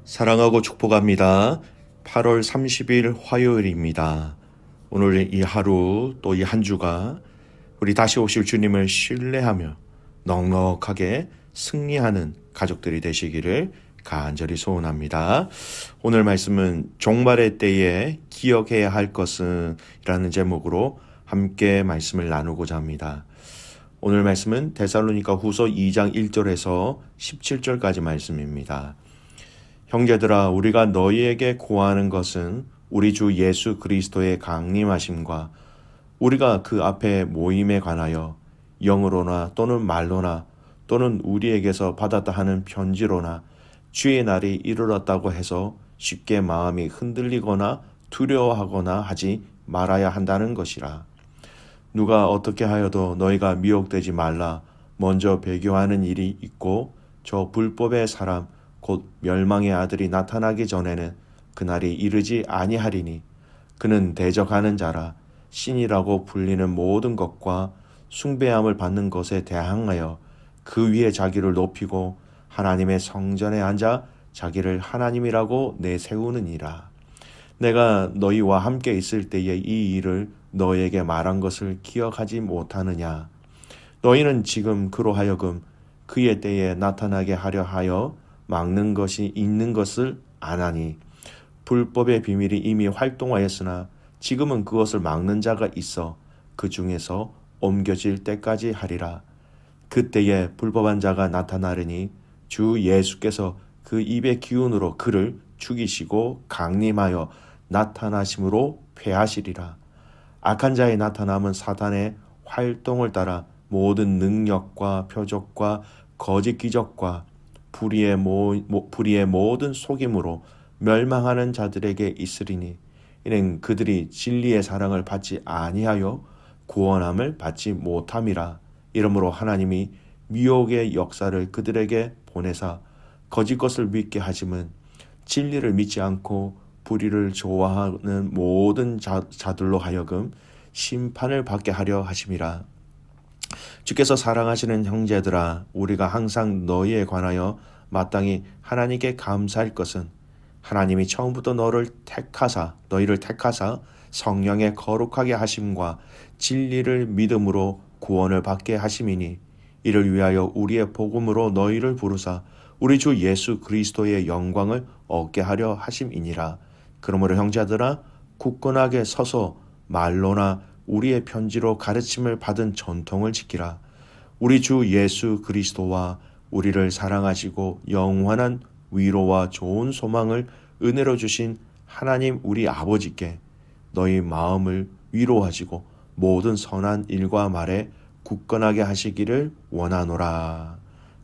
사랑하고 축복합니다. 8월 30일 화요일입니다. 오늘 이 하루 또 이 한 주가 우리 다시 오실 주님을 신뢰하며 넉넉하게 승리하는 가족들이 되시기를 간절히 소원합니다. 오늘 말씀은 종말의 때에 기억해야 할 것은 이라는 제목으로 함께 말씀을 나누고자 합니다. 오늘 말씀은 데살로니가 후서 2장 1절에서 17절까지 말씀입니다. 형제들아, 우리가 너희에게 구하는 것은 우리 주 예수 그리스도의 강림하심과 우리가 그 앞에 모임에 관하여 영으로나 또는 말로나 또는 우리에게서 받았다 하는 편지로나 주의 날이 이르렀다고 해서 쉽게 마음이 흔들리거나 두려워하거나 하지 말아야 한다는 것이라. 누가 어떻게 하여도 너희가 미혹되지 말라. 먼저 배교하는 일이 있고 저 불법의 사람 곧 멸망의 아들이 나타나기 전에는 그날이 이르지 아니하리니 그는 대적하는 자라. 신이라고 불리는 모든 것과 숭배함을 받는 것에 대항하여 그 위에 자기를 높이고 하나님의 성전에 앉아 자기를 하나님이라고 내세우느니라. 내가 너희와 함께 있을 때에 이 일을 너희에게 말한 것을 기억하지 못하느냐. 너희는 지금 그로 하여금 그의 때에 나타나게 하려 하여 막는 것이 있는 것을 아나니 불법의 비밀이 이미 활동하였으나 지금은 그것을 막는 자가 있어 그 중에서 옮겨질 때까지 하리라. 그때에 불법한 자가 나타나려니 주 예수께서 그 입의 기운으로 그를 죽이시고 강림하여 나타나심으로 패하시리라. 악한 자의 나타남은 사탄의 활동을 따라 모든 능력과 표적과 거짓 기적과 불의의 모든 속임으로 멸망하는 자들에게 있으리니 이는 그들이 진리의 사랑을 받지 아니하여 구원함을 받지 못함이라. 이러므로 하나님이 미혹의 역사를 그들에게 보내사 거짓 것을 믿게 하심은 진리를 믿지 않고 불의를 좋아하는 모든 자들로 하여금 심판을 받게 하려 하심이라. 주께서 사랑하시는 형제들아, 우리가 항상 너희에 관하여 마땅히 하나님께 감사할 것은 하나님이 처음부터 너희를 택하사 성령의 거룩하게 하심과 진리를 믿음으로 구원을 받게 하심이니 이를 위하여 우리의 복음으로 너희를 부르사 우리 주 예수 그리스도의 영광을 얻게 하려 하심이니라. 그러므로 형제들아, 굳건하게 서서 말로나 우리의 편지로 가르침을 받은 전통을 지키라. 우리 주 예수 그리스도와 우리를 사랑하시고 영원한 위로와 좋은 소망을 은혜로 주신 하나님 우리 아버지께 너희 마음을 위로하시고 모든 선한 일과 말에 굳건하게 하시기를 원하노라.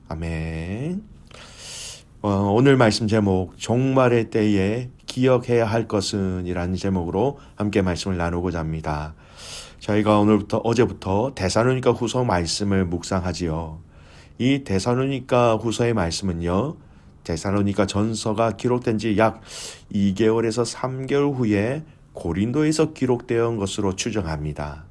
아멘. 오늘 말씀 제목 종말의 때에 기억해야 할 것은 이라는 제목으로 함께 말씀을 나누고자 합니다. 저희가 어제부터 데살로니가 후서 말씀을 묵상하지요. 이 데살로니가 후서의 말씀은요, 데살로니가 전서가 기록된 지 약 2개월에서 3개월 후에 고린도에서 기록되어 것으로 추정합니다.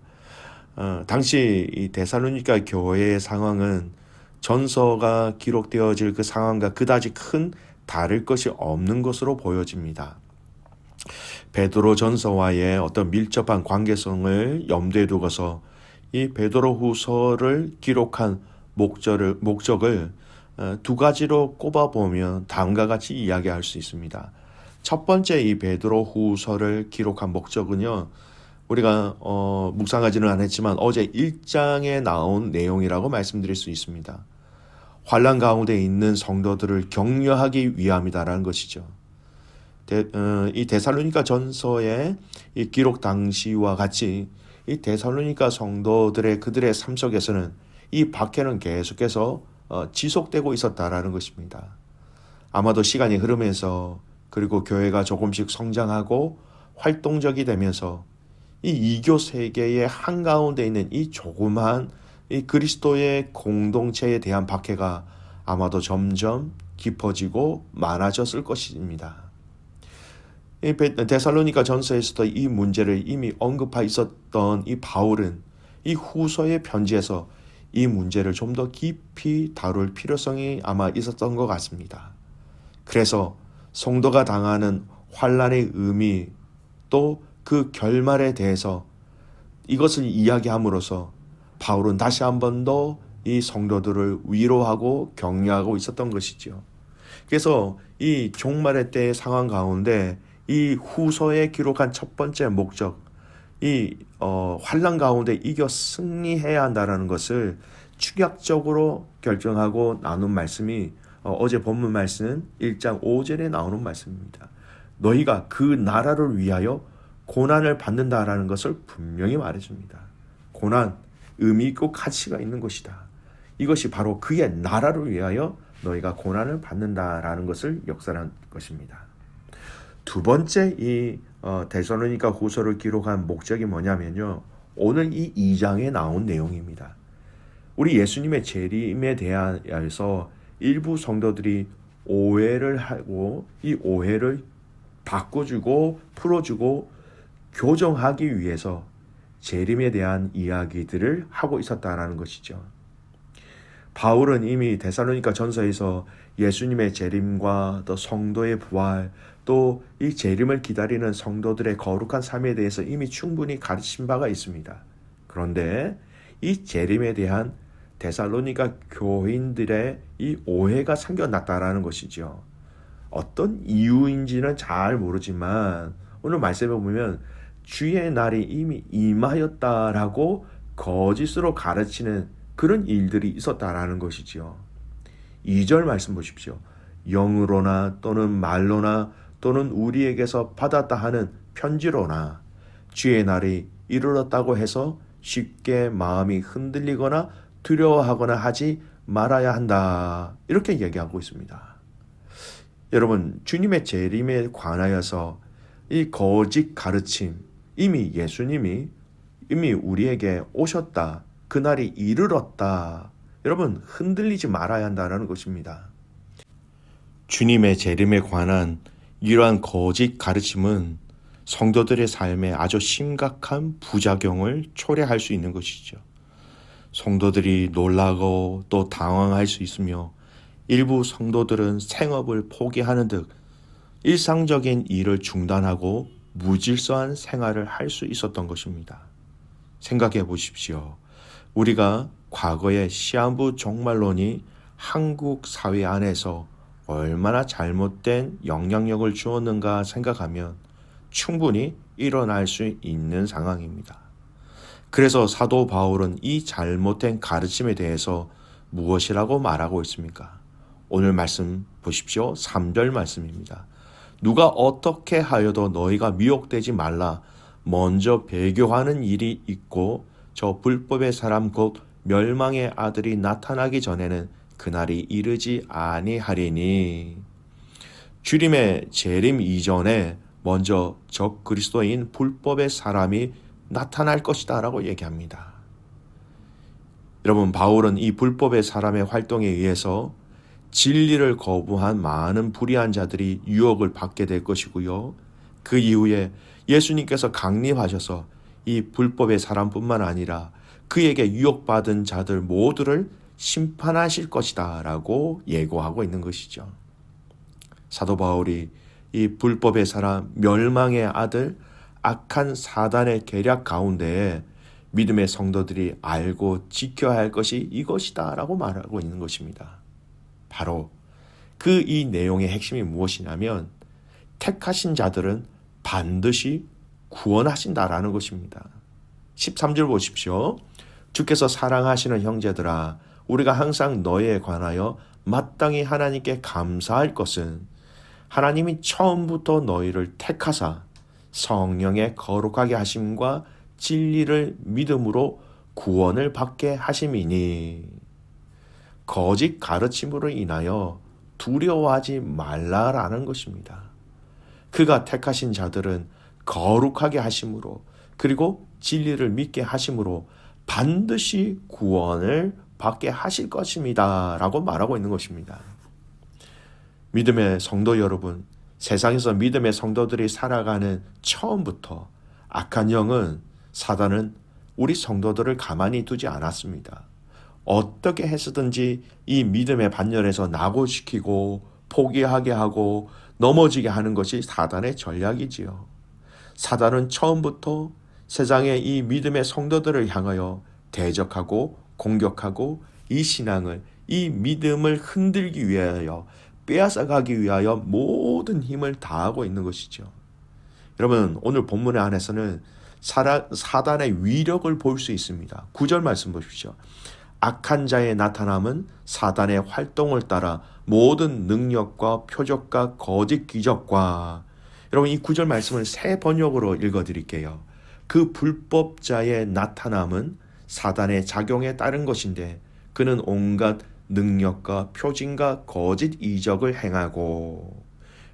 당시 이 데살로니가 교회의 상황은 전서가 기록되어질 그 상황과 그다지 큰 다를 것이 없는 것으로 보여집니다. 베드로 전서와의 어떤 밀접한 관계성을 염두에 두고서 이 베드로 후서를 기록한 목적을 두 가지로 꼽아보면 다음과 같이 이야기할 수 있습니다. 첫 번째, 이 베드로 후서를 기록한 목적은요, 우리가 묵상하지는 않았지만 어제 1장에 나온 내용이라고 말씀드릴 수 있습니다. 환난 가운데 있는 성도들을 격려하기 위함이다라는 것이죠. 이 데살로니가 전서의 이 기록 당시와 같이 이 데살로니가 성도들의 그들의 삶 속에서는 이 박해는 계속해서 지속되고 있었다라는 것입니다. 아마도 시간이 흐르면서 그리고 교회가 조금씩 성장하고 활동적이 되면서 이 이교 세계의 한가운데 있는 이 조그마한 이 그리스도의 공동체에 대한 박해가 아마도 점점 깊어지고 많아졌을 것입니다. 이 데살로니가 전서에서도 이 문제를 이미 언급하고 있었던 이 바울은 이 후서의 편지에서 이 문제를 좀 더 깊이 다룰 필요성이 아마 있었던 것 같습니다. 그래서 성도가 당하는 환난의 의미 또 그 결말에 대해서 이것을 이야기함으로써 바울은 다시 한 번 더 이 성도들을 위로하고 격려하고 있었던 것이죠. 그래서 이 종말의 때의 상황 가운데 이 후서에 기록한 첫 번째 목적, 이 환난 가운데 이겨 승리해야 한다는 것을 축약적으로 결정하고 나눈 말씀이 어제 본문 말씀 1장 5절에 나오는 말씀입니다. 너희가 그 나라를 위하여 고난을 받는다라는 것을 분명히 말해줍니다. 고난, 의미 있고 가치가 있는 것이다. 이것이 바로 그의 나라를 위하여 너희가 고난을 받는다라는 것을 역설한 것입니다. 두 번째 이 데살로니가 후서를 기록한 목적이 뭐냐면요. 오늘 이 2장에 나온 내용입니다. 우리 예수님의 재림에 대하여서 일부 성도들이 오해를 하고 이 오해를 바꿔주고 풀어주고 교정하기 위해서 재림에 대한 이야기들을 하고 있었다라는 것이죠. 바울은 이미 데살로니가 전서에서 예수님의 재림과 또 성도의 부활 또 이 재림을 기다리는 성도들의 거룩한 삶에 대해서 이미 충분히 가르친 바가 있습니다. 그런데 이 재림에 대한 데살로니가 교인들의 이 오해가 생겨났다라는 것이죠. 어떤 이유인지는 잘 모르지만 오늘 말씀에 보면 주의 날이 이미 임하였다라고 거짓으로 가르치는 그런 일들이 있었다라는 것이지요. 2절 말씀 보십시오. 영으로나 또는 말로나 또는 우리에게서 받았다 하는 편지로나 주의 날이 이르렀다고 해서 쉽게 마음이 흔들리거나 두려워하거나 하지 말아야 한다. 이렇게 얘기하고 있습니다. 여러분, 주님의 재림에 관하여서 이 거짓 가르침, 이미 예수님이 이미 우리에게 오셨다. 그날이 이르렀다. 여러분, 흔들리지 말아야 한다는 것입니다. 주님의 재림에 관한 이러한 거짓 가르침은 성도들의 삶에 아주 심각한 부작용을 초래할 수 있는 것이죠. 성도들이 놀라고 또 당황할 수 있으며 일부 성도들은 생업을 포기하는 등 일상적인 일을 중단하고 무질서한 생활을 할 수 있었던 것입니다. 생각해 보십시오. 우리가 과거의 시한부 종말론이 한국 사회 안에서 얼마나 잘못된 영향력을 주었는가 생각하면 충분히 일어날 수 있는 상황입니다. 그래서 사도 바울은 이 잘못된 가르침에 대해서 무엇이라고 말하고 있습니까? 오늘 말씀 보십시오. 3절 말씀입니다. 누가 어떻게 하여도 너희가 미혹되지 말라. 먼저 배교하는 일이 있고 저 불법의 사람 곧 멸망의 아들이 나타나기 전에는 그날이 이르지 아니하리니. 주님의 재림 이전에 먼저 적 그리스도인 불법의 사람이 나타날 것이다 라고 얘기합니다. 여러분, 바울은 이 불법의 사람의 활동에 의해서 진리를 거부한 많은 불의한 자들이 유혹을 받게 될 것이고요. 그 이후에 예수님께서 강림하셔서 이 불법의 사람뿐만 아니라 그에게 유혹받은 자들 모두를 심판하실 것이다 라고 예고하고 있는 것이죠. 사도 바울이 이 불법의 사람, 멸망의 아들, 악한 사단의 계략 가운데 믿음의 성도들이 알고 지켜야 할 것이 이것이다 라고 말하고 있는 것입니다. 바로 그 이 내용의 핵심이 무엇이냐면 택하신 자들은 반드시 구원하신다라는 것입니다. 13절 보십시오. 주께서 사랑하시는 형제들아, 우리가 항상 너희에 관하여 마땅히 하나님께 감사할 것은 하나님이 처음부터 너희를 택하사 성령의 거룩하게 하심과 진리를 믿음으로 구원을 받게 하심이니. 거짓 가르침으로 인하여 두려워하지 말라라는 것입니다. 그가 택하신 자들은 거룩하게 하심으로 그리고 진리를 믿게 하심으로 반드시 구원을 받게 하실 것입니다 라고 말하고 있는 것입니다. 믿음의 성도 여러분, 세상에서 믿음의 성도들이 살아가는 처음부터 악한 영은, 사단은 우리 성도들을 가만히 두지 않았습니다. 어떻게 해서든지 이 믿음의 반열에서 낙오시키고 포기하게 하고 넘어지게 하는 것이 사단의 전략이지요. 사단은 처음부터 세상의 이 믿음의 성도들을 향하여 대적하고 공격하고 이 신앙을, 이 믿음을 흔들기 위하여, 빼앗아가기 위하여 모든 힘을 다하고 있는 것이죠. 여러분, 오늘 본문의 안에서는 사단의 위력을 볼 수 있습니다. 9절 말씀 보십시오. 악한 자의 나타남은 사단의 활동을 따라 모든 능력과 표적과 거짓 기적과, 여러분 이 9절 말씀을 새 번역으로 읽어드릴게요. 그 불법자의 나타남은 사단의 작용에 따른 것인데 그는 온갖 능력과 표징과 거짓 이적을 행하고,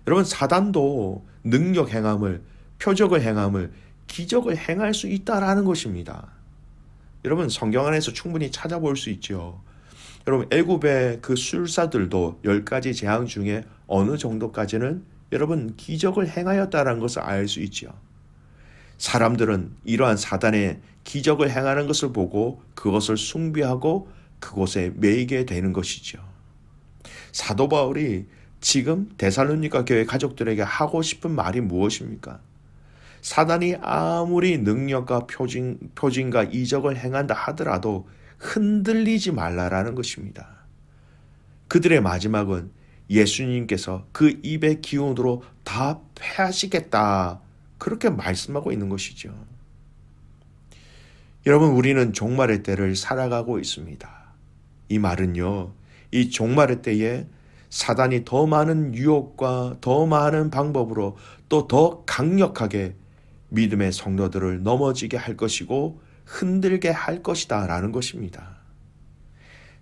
여러분 사단도 능력 행함을, 표적을 행함을, 기적을 행할 수 있다라는 것입니다. 여러분 성경 안에서 충분히 찾아볼 수 있죠. 여러분 애굽의 그 술사들도 10가지 재앙 중에 어느 정도까지는 여러분 기적을 행하였다는 것을 알 수 있죠. 사람들은 이러한 사단의 기적을 행하는 것을 보고 그것을 숭배하고 그곳에 매이게 되는 것이죠. 사도 바울이 지금 데살로니가 교회 가족들에게 하고 싶은 말이 무엇입니까? 사단이 아무리 능력과 표징과 이적을 행한다 하더라도 흔들리지 말라라는 것입니다. 그들의 마지막은 예수님께서 그 입의 기운으로 다 패하시겠다, 그렇게 말씀하고 있는 것이죠. 여러분 우리는 종말의 때를 살아가고 있습니다. 이 말은요, 이 종말의 때에 사단이 더 많은 유혹과 더 많은 방법으로 또 더 강력하게 믿음의 성도들을 넘어지게 할 것이고 흔들게 할 것이다 라는 것입니다.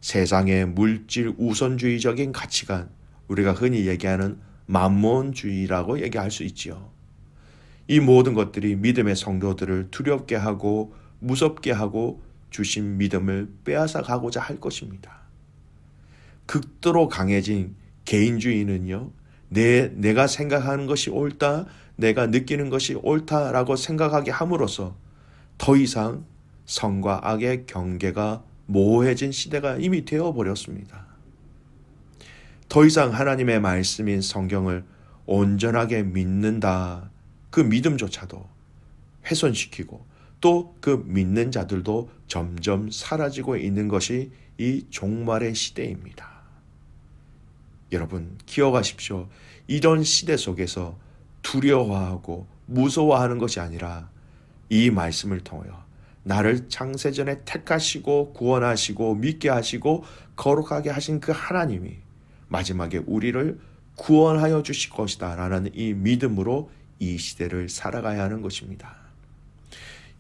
세상의 물질 우선주의적인 가치관, 우리가 흔히 얘기하는 만몬주의라고 얘기할 수 있지요. 이 모든 것들이 믿음의 성도들을 두렵게 하고 무섭게 하고 주신 믿음을 빼앗아 가고자 할 것입니다. 극도로 강해진 개인주의는요, 내가 생각하는 것이 옳다, 내가 느끼는 것이 옳다라고 생각하게 함으로써 더 이상 선과 악의 경계가 모호해진 시대가 이미 되어버렸습니다. 더 이상 하나님의 말씀인 성경을 온전하게 믿는다, 그 믿음조차도 훼손시키고 또 그 믿는 자들도 점점 사라지고 있는 것이 이 종말의 시대입니다. 여러분 기억하십시오. 이런 시대 속에서 두려워하고 무서워하는 것이 아니라 이 말씀을 통하여 나를 창세전에 택하시고 구원하시고 믿게 하시고 거룩하게 하신 그 하나님이 마지막에 우리를 구원하여 주실 것이다 라는 이 믿음으로 이 시대를 살아가야 하는 것입니다.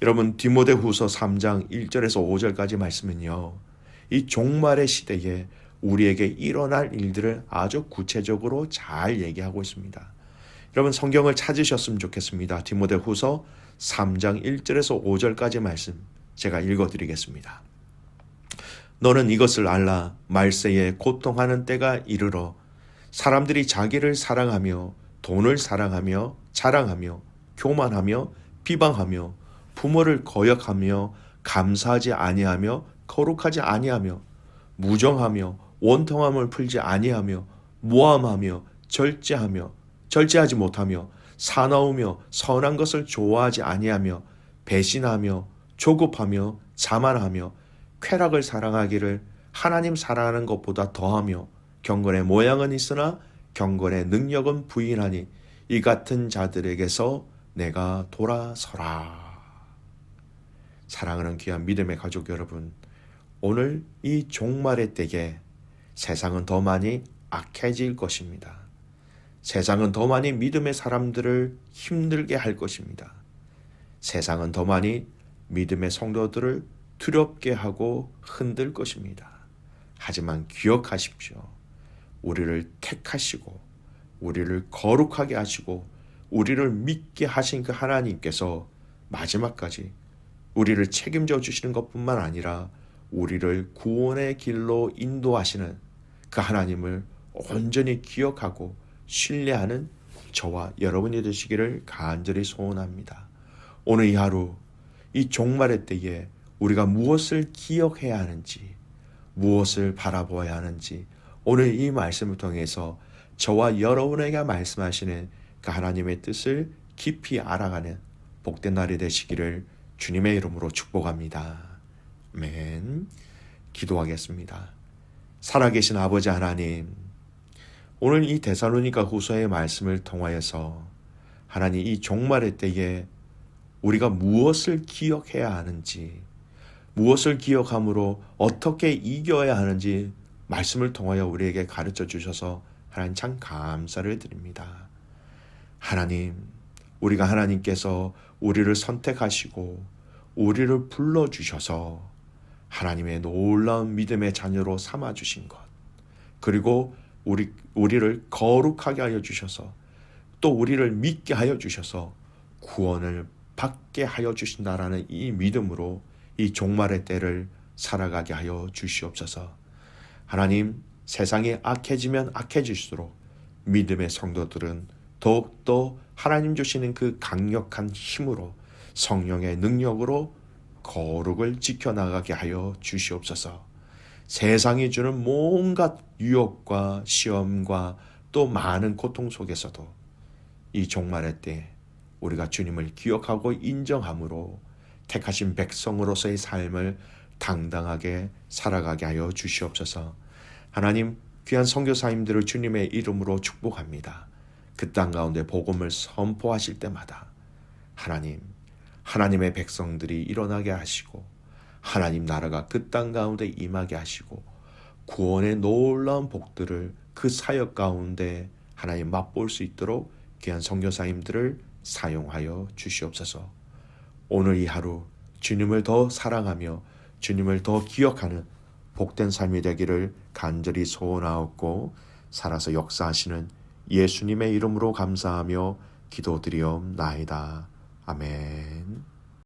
여러분 디모데후서 3장 1절에서 5절까지 말씀은요, 이 종말의 시대에 우리에게 일어날 일들을 아주 구체적으로 잘 얘기하고 있습니다. 여러분 성경을 찾으셨으면 좋겠습니다. 디모데후서 3장 1절에서 5절까지 말씀 제가 읽어드리겠습니다. 너는 이것을 알라. 말세에 고통하는 때가 이르러 사람들이 자기를 사랑하며 돈을 사랑하며 자랑하며 교만하며 비방하며 부모를 거역하며 감사하지 아니하며 거룩하지 아니하며 무정하며 원통함을 풀지 아니하며 모함하며 절제하지 못하며 사나우며 선한 것을 좋아하지 아니하며 배신하며 조급하며 자만하며 쾌락을 사랑하기를 하나님 사랑하는 것보다 더하며 경건의 모양은 있으나 경건의 능력은 부인하니 이 같은 자들에게서 내가 돌아서라. 사랑하는 귀한 믿음의 가족 여러분, 오늘 이 종말의 때에 세상은 더 많이 악해질 것입니다. 세상은 더 많이 믿음의 사람들을 힘들게 할 것입니다. 세상은 더 많이 믿음의 성도들을 두렵게 하고 흔들 것입니다. 하지만 기억하십시오. 우리를 택하시고 우리를 거룩하게 하시고 우리를 믿게 하신 그 하나님께서 마지막까지 우리를 책임져 주시는 것뿐만 아니라 우리를 구원의 길로 인도하시는 그 하나님을 온전히 기억하고 신뢰하는 저와 여러분이 되시기를 간절히 소원합니다. 오늘 이 하루, 이 종말의 때에 우리가 무엇을 기억해야 하는지, 무엇을 바라보아야 하는지 오늘 이 말씀을 통해서 저와 여러분에게 말씀하시는 그 하나님의 뜻을 깊이 알아가는 복된 날이 되시기를 주님의 이름으로 축복합니다. 아멘. 기도하겠습니다. 살아계신 아버지 하나님, 오늘 이 데살로니가 후서의 말씀을 통하여서 하나님 이 종말의 때에 우리가 무엇을 기억해야 하는지, 무엇을 기억함으로 어떻게 이겨야 하는지 말씀을 통하여 우리에게 가르쳐 주셔서 하나님 참 감사를 드립니다. 하나님, 우리가 하나님께서 우리를 선택하시고 우리를 불러주셔서 하나님의 놀라운 믿음의 자녀로 삼아주신 것, 그리고 우리를 거룩하게 하여 주셔서 또 우리를 믿게 하여 주셔서 구원을 받게 하여 주신다라는 이 믿음으로 이 종말의 때를 살아가게 하여 주시옵소서. 하나님, 세상이 악해지면 악해질수록 믿음의 성도들은 더욱더 하나님 주시는 그 강력한 힘으로 성령의 능력으로 거룩을 지켜나가게 하여 주시옵소서. 세상이 주는 온갖 유혹과 시험과 또 많은 고통 속에서도 이 종말의 때 우리가 주님을 기억하고 인정함으로 택하신 백성으로서의 삶을 당당하게 살아가게 하여 주시옵소서. 하나님, 귀한 선교사님들을 주님의 이름으로 축복합니다. 그 땅 가운데 복음을 선포하실 때마다 하나님, 하나님의 백성들이 일어나게 하시고 하나님 나라가 그 땅 가운데 임하게 하시고 구원의 놀라운 복들을 그 사역 가운데 하나님 맛볼 수 있도록 귀한 선교사님들을 사용하여 주시옵소서. 오늘 이 하루 주님을 더 사랑하며 주님을 더 기억하는 복된 삶이 되기를 간절히 소원하옵고 살아서 역사하시는 예수님의 이름으로 감사하며 기도드리옵나이다. 아멘.